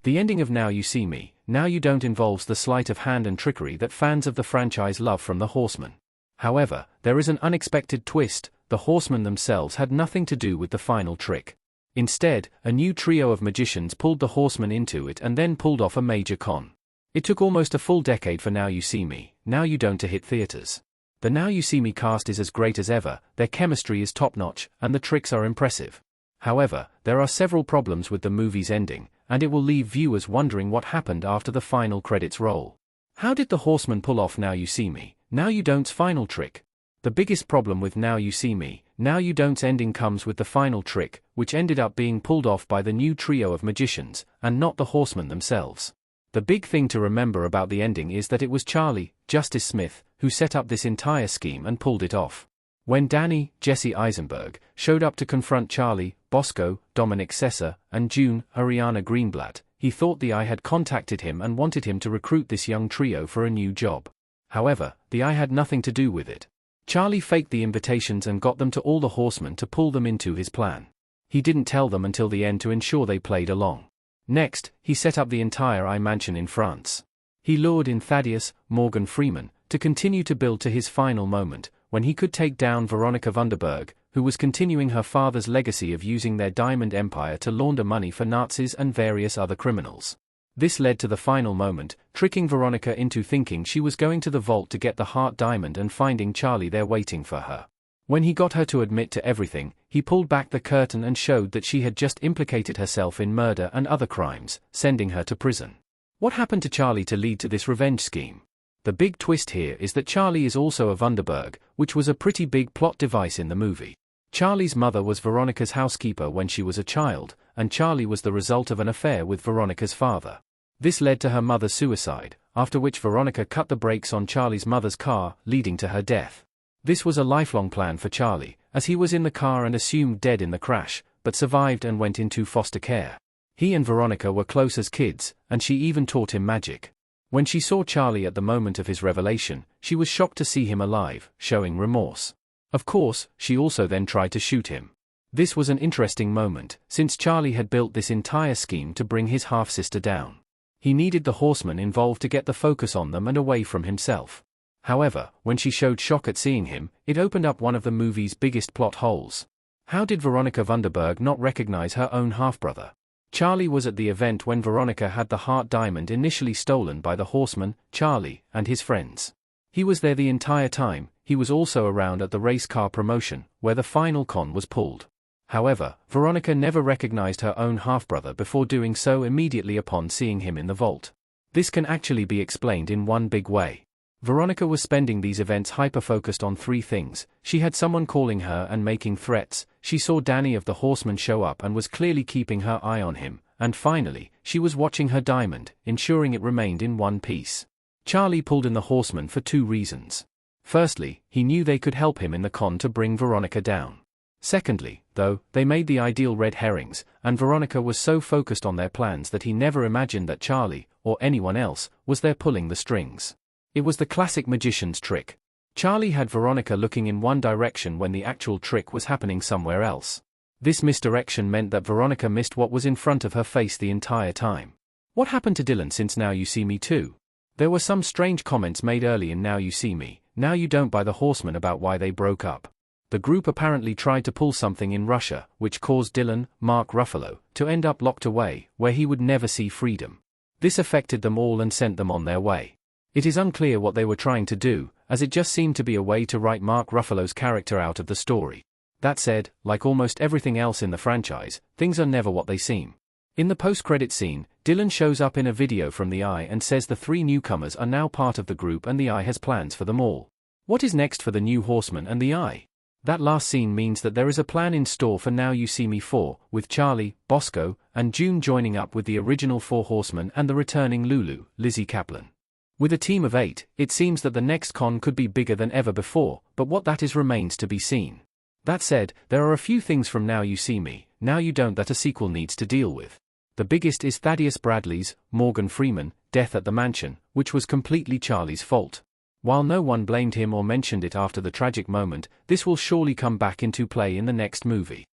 The ending of Now You See Me, Now You Don't involves the sleight of hand and trickery that fans of the franchise love from the Horsemen. However, there is an unexpected twist: the Horsemen themselves had nothing to do with the final trick. Instead, a new trio of magicians pulled the Horsemen into it and then pulled off a major con. It took almost a full decade for Now You See Me, Now You Don't to hit theaters. The Now You See Me cast is as great as ever, their chemistry is top-notch, and the tricks are impressive. However, there are several problems with the movie's ending, and it will leave viewers wondering what happened after the final credits roll. How did the Horsemen pull off Now You See Me, Now You Don't's final trick? The biggest problem with Now You See Me, Now You Don't's ending comes with the final trick, which ended up being pulled off by the new trio of magicians, and not the Horsemen themselves. The big thing to remember about the ending is that it was Charlie, Justice Smith, who set up this entire scheme and pulled it off. When Danny, Jesse Eisenberg, showed up to confront Charlie, Bosco, Dominic Sessa, and June, Ariana Greenblatt, he thought the Eye had contacted him and wanted him to recruit this young trio for a new job. However, the Eye had nothing to do with it. Charlie faked the invitations and got them to all the Horsemen to pull them into his plan. He didn't tell them until the end to ensure they played along. Next, he set up the entire Eye mansion in France. He lured in Thaddeus, Morgan Freeman, to continue to build to his final moment, when he could take down Veronica Vanderburg, who was continuing her father's legacy of using their diamond empire to launder money for Nazis and various other criminals. This led to the final moment, tricking Veronica into thinking she was going to the vault to get the heart diamond and finding Charlie there waiting for her. When he got her to admit to everything, he pulled back the curtain and showed that she had just implicated herself in murder and other crimes, sending her to prison. What happened to Charlie to lead to this revenge scheme? The big twist here is that Charlie is also a Vanderburg, which was a pretty big plot device in the movie. Charlie's mother was Veronica's housekeeper when she was a child, and Charlie was the result of an affair with Veronica's father. This led to her mother's suicide, after which Veronica cut the brakes on Charlie's mother's car, leading to her death. This was a lifelong plan for Charlie, as he was in the car and assumed dead in the crash, but survived and went into foster care. He and Veronica were close as kids, and she even taught him magic. When she saw Charlie at the moment of his revelation, she was shocked to see him alive, showing remorse. Of course, she also then tried to shoot him. This was an interesting moment, since Charlie had built this entire scheme to bring his half-sister down. He needed the Horsemen involved to get the focus on them and away from himself. However, when she showed shock at seeing him, it opened up one of the movie's biggest plot holes. How did Veronica Vanderburg not recognize her own half-brother? Charlie was at the event when Veronica had the heart diamond initially stolen by the Horsemen, Charlie, and his friends. He was there the entire time. He was also around at the race car promotion, where the final con was pulled. However, Veronica never recognized her own half-brother before doing so immediately upon seeing him in the vault. This can actually be explained in one big way. Veronica was spending these events hyper-focused on three things. She had someone calling her and making threats, she saw Danny of the Horsemen show up and was clearly keeping her eye on him, and finally, she was watching her diamond, ensuring it remained in one piece. Charlie pulled in the Horsemen for two reasons. Firstly, he knew they could help him in the con to bring Veronica down. Secondly, though, they made the ideal red herrings, and Veronica was so focused on their plans that he never imagined that Charlie, or anyone else, was there pulling the strings. It was the classic magician's trick. Charlie had Veronica looking in one direction when the actual trick was happening somewhere else. This misdirection meant that Veronica missed what was in front of her face the entire time. What happened to Dylan since Now You See Me too? There were some strange comments made early in Now You See Me, Now You Don't by the Horsemen about why they broke up. The group apparently tried to pull something in Russia, which caused Dylan, Mark Ruffalo, to end up locked away, where he would never see freedom. This affected them all and sent them on their way. It is unclear what they were trying to do, as it just seemed to be a way to write Mark Ruffalo's character out of the story. That said, like almost everything else in the franchise, things are never what they seem. In the post-credit scene, Dylan shows up in a video from the Eye and says the three newcomers are now part of the group and the Eye has plans for them all. What is next for the new Horsemen and the Eye? That last scene means that there is a plan in store for Now You See Me 4, with Charlie, Bosco, and June joining up with the original four Horsemen and the returning Lulu, Lizzie Kaplan. With a team of 8, it seems that the next con could be bigger than ever before, but what that is remains to be seen. That said, there are a few things from Now You See Me, Now You Don't that a sequel needs to deal with. The biggest is Thaddeus Bradley's, Morgan Freeman, death at the mansion, which was completely Charlie's fault. While no one blamed him or mentioned it after the tragic moment, this will surely come back into play in the next movie.